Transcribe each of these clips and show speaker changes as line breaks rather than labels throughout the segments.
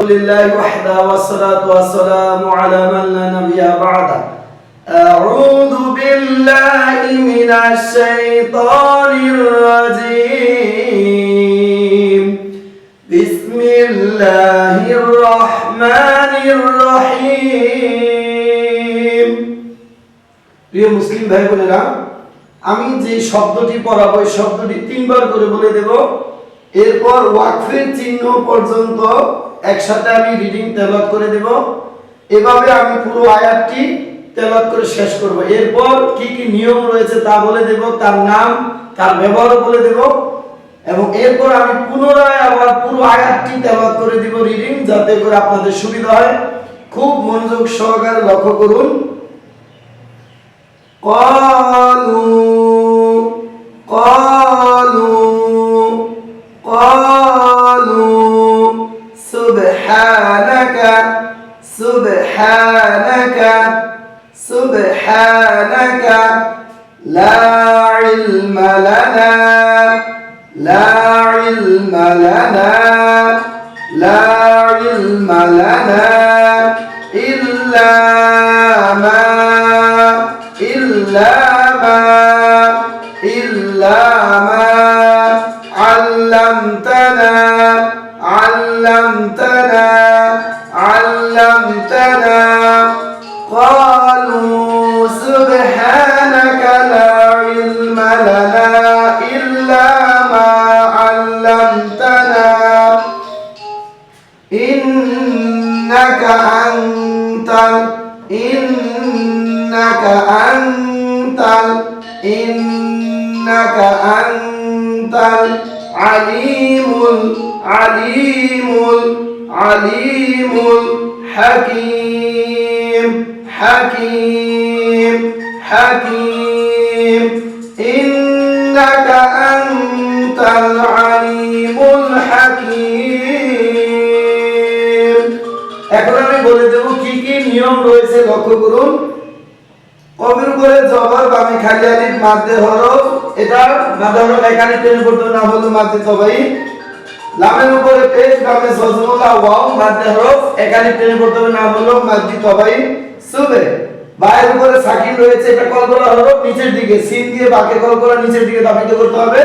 لله وحده والصلاة والسلام على من لا نبي بعده أعوذ بالله من الشيطان الرجيم بسم الله الرحمن الرحيم প্রিয় মুসলিম ভাই বোনেরা, আমি যে শব্দটি পড়াবো এই শব্দটি তিনবার করে বলে দেব। এরপর ওয়াকফের চিহ্ন পর্যন্ত একসাথে আমি রিডিং তেলাওয়াত করে দেব। এভাবে আমি পুরো আয়াতটি তেলাওয়াত করে শেষ করব। এরপর কি কি নিয়ম রয়েছে তা বলে দেব, তার নাম, তার ব্যবহার বলে দেব, এবং এরপর আমি পুনরায় আবার পুরো আয়াতটি তেলাওয়াত করে দিব রিডিং, যাতে করে আপনাদের সুবিধা হয়। খুব মনোযোগ সহকারে লক্ষ্য করুন। قالوا سبحانك لا علم لنا إلا ما علمتنا قالوا سبحانك لا علم لنا إلا ما علمتنا إنك أنت العليم الحكيم إنك أنت العليم الحكيم। এখন আমি বলে দেব কি কি নিয়ম রয়েছে, লক্ষ্য করুন। কফের উপরে জবর বামে খালি আলিফ মাদ্দে হরফ, এটা মাদ্দে হরফ এখানে টেনে পড়তে না হলো মাদ্দে তবাই। লামের উপরে পেশ বামে সজমুল্লাহ ওয়াও মাদ্দে হরফ এখানে টেনে পড়তে না হলো মাদ্দি তবাই। সুবে বায়ের উপরে সাকিন রয়েছে, এটা কলকলা হরফ নিচের দিকে, সিন দিয়ে বাকে কলকলা নিচের দিকে দাবিত করতে হবে,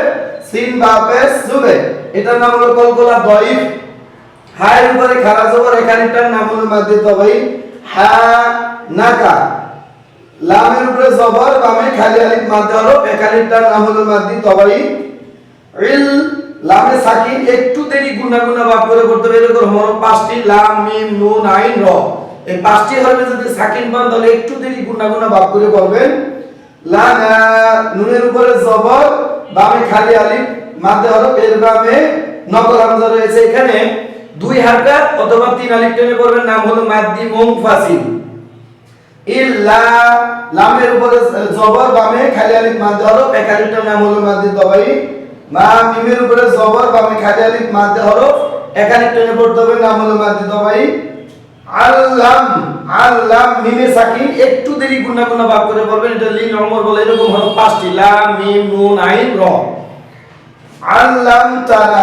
সিন বা পেশ সুবে, এটার নাম হলো কলকলা দয়িফ। হায়ের উপরে খারা জবর এখানেটার নাম হলো মাদ্দি তবাই হা নাকা। লামের উপরে জবর বামে খালি আলিফ মাদ্দে হরফ এখানেটার নাম হলো মাদ্দি তবাই ইল। লামে সাকিন একটু দেরি গুণা ভাগ করে করতে হবে। এরকম হরফ পাঁচটি, লাম মিম নুন আইন র, এই পাঁচটি হরফে যদি সাকিন পান তাহলে একটু দেরি গুণা ভাগ করে বলবেন। লানা নুনের উপরে জবর বামে খালি আলিফ মাদ্দে হরফ, এর বামে নকল হামজা রয়েছে, এখানে দুই হারকাত অথবা তিন আলিফ টেনে পড়বেন, নাম হলো মাদ্দি মুনফাসিল। ইল্লা লামের উপরে জবর বামে খালি আলিফ মাদ্দে হরফ এক আলিফটার নাম হলো মাদ্দি তবাই। মা মিমের উপরে জবর বামে খালি আলিফ মাদ্দে হরফ এক আলিফ টেনে পড়তে হবে, নাম হলো মাদ্দি তবাই। আল্লাম মিমে সাকিন একটু দেরি গুণা ভাগ করে পড়বেন, এটা লিন ওমর বলে। এরকম হরফ পাঁচটি, লাম মিম নুন আইন র। আল্লামতানা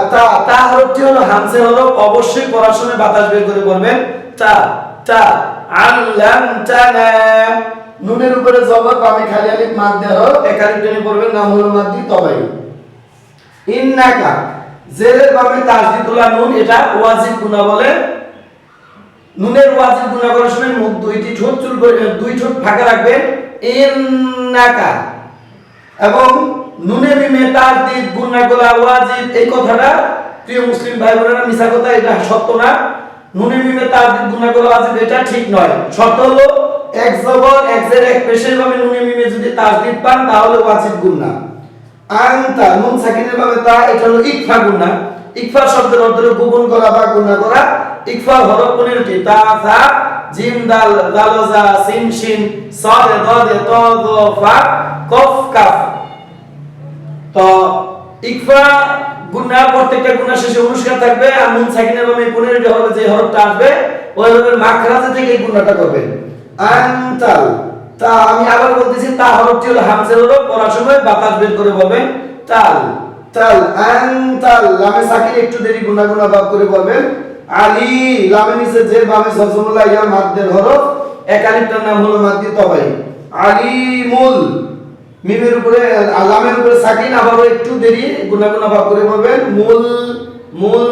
তা হরফটি হলো হামজা হরফ, অবশ্যই পড়ার সময় বাতাস বের করে পড়বেন। তা আল্লামতানা নুনের উপরে জবর বামে খালি আলিফ মাদ্দে হরফ এক আলিফ টেনে পড়বেন, নাম হলো মাদ্দি তবাই। ইন্নাকা জেরের বামে তাসদীদুল্লাহ নুন, এটা ওয়াজিব গুণা বলে। নুনের ওয়াজিব গুণা করার সময় মুখ দুই ঠোঁট ফাঁকা রাখবেন, ইন্নাকা। এবং নুনে মিমে তাসদীদ গুণা করা ওয়াজিব, এই কথাটা প্রিয় মুসলিম ভাই বোনেরা মিছা কথা, এটা সত্য না। নুনে মিমে তাসদীদ গুণা করা ওয়াজিব এটা ঠিক নয়। সত্য হলো এক জবর এক জের এক পেশের ভাবে নুনে মিমে যদি তাসদীদ পান তাহলে ওয়াজিব গুণা। আনতা নুন সাকিনের ভাবে তা, এটা হলো ইকফা গুণা। ইকফা শব্দের অর্থ হলো গোপন করা বা গুণা করা। ইকফা হরফ 15টি, তা সা জিম দাল দাল জা সিন শিন সাদ দাদ ত দ ফা কফ কাফ। তো ইকফা গুণা প্রত্যেকটা গুণা শেষে অনুষ্কার থাকবে, আর নুন সাকিনের ভাবে 15টি হরফে যে হরফটা আসবে ওই হরফের মাখরাজ থেকে এই গুণাটা করবেন। আনতাল তা আমি আবার বলতেছি, তা হরফটি হলো হামজা হরফ, পড়ার সময় বাতাস বের করে বলবেন তাল। আনতাল লামে সাকিন একটু দেরি গুণা ভাগ করে বলবেন। আলী লামের নিচে জের বামে সজমুল্লাহ ইয়া মাদ্দের হরফ এক আলিফটার নাম হলো মাদ্দি তবাই। আলিমুল মিমের উপরে লামের উপরে সাকিন আবারও একটু দেরি গুনা গুনা ভাব করে বলবেন মুল মুল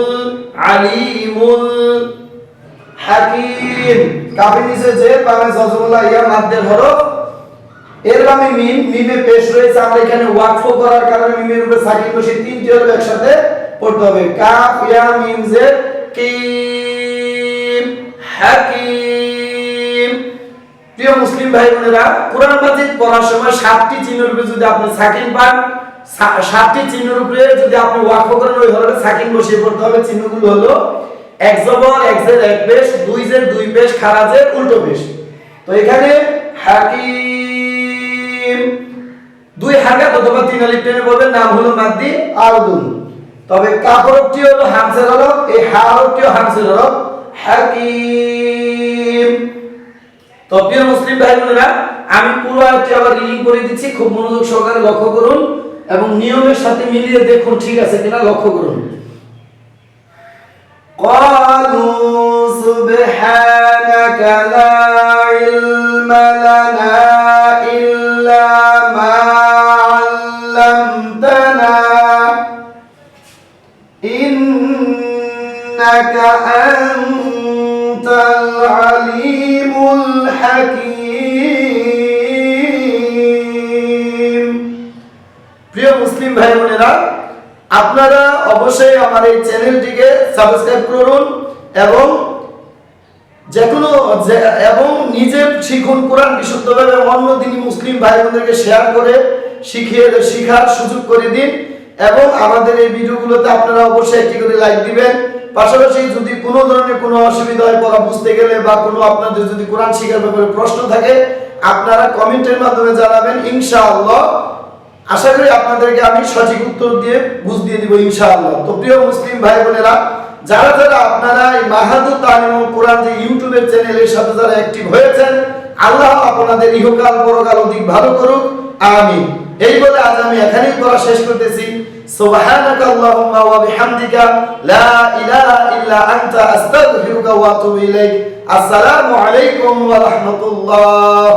আলিমুল হাকিম কাফের নিচে জের বামে সজমুল্লাহ ইয়া মাদ্দের হরফ এর বামে মিম মিমে পেশ রয়েছে আমরা এখানে ওয়াকফ করার কারণে মিমের উপরে সাকিন বসে তিনটি হরফ একসাথে পড়তে হবে কাফ ইয়া মিম জের কিম হাকিম। প্রিয় মুসলিম ভাই বোনেরা কোরআন মাজিদ পড়ার সময় 7টি চিহ্নের উপরে যদি আপনি সাকিন পান 7টি চিহ্নের উপরে যদি আপনি ওয়াকফ করেন ওই হরফে সাকিন বসিয়ে পড়তে হবে। চিহ্নগুলো হলো এক জবর এক জের এক পেশ দুই জের দুই পেশ খাড়া জের উল্টো পেশ। তো এখানে হাকিম দুই হারকাত অথবা তিন আলিফ টেনে বলবেন নাম হলো মাদ্দি আরদুন। তবে কাফ হরফটি হলো হামজের হরফ এই হা হরফটিও হামজের হরফ হাকিম। তো প্রিয় মুসলিম ভাই বোনেরা আমি পুরো আয়াতটি আবার রিডিং করে দিচ্ছি খুব মনোযোগ সহকারে লক্ষ্য করুন এবং নিয়মের সাথে মিলিয়ে দেখুন ঠিক আছে কিনা লক্ষ্য করুন। قالوا سبحانك لا علم لنا إلا ما علمتنا إنك أنت العليم الحكيم। প্রিয় মুসলিম ভাই বোনেরা আপনারা অবশ্যই আমার এই চ্যানেলটিকে সাবস্ক্রাইব করুন এবং এবং নিজে শিখুন কোরআন বিশুদ্ধভাবে অন্য দিনী মুসলিম ভাই বোনদেরকে শেয়ার করে শিখার সুযোগ করে দিন এবং আমাদের এই ভিডিওগুলোতে আপনারা অবশ্যই একটি করে লাইক দিবেন। পাশাপাশি যদি কোনো ধরনের কোনো অসুবিধা হয় পড়া বুঝতে গেলে বা কোনো আপনাদের যদি কোরআন শিখার ব্যাপারে প্রশ্ন থাকে আপনারা কমেন্টের মাধ্যমে জানাবেন ইনশাআল্লাহ আশা করি আপনাদেরকে আমি সঠিক উত্তর দিয়ে বুঝিয়ে দিব ইনশাআল্লাহ। তো প্রিয় মুসলিম ভাই বোনেরা যারা যারা আপনারা এই মাহাদুর তালিমুল কোরআন যে ইউটিউবের চ্যানেলের সাথে যারা অ্যাক্টিভ হয়েছেন আল্লাহ আপনাদের ইহকাল পরকাল অধিক ভালো করুক আমিন। এই বলে আজ আমি এখানেই পড়া শেষ করতেছি। সুবহানাকা আল্লাহুম্মা ওয়া বিহামদিকা লা ইলাহা ইল্লা আনতা আস্তাগফিরুকা ওয়া আতুবু ইলাইক। আসসালামু আলাইকুম ওয়া রাহমাতুল্লাহ।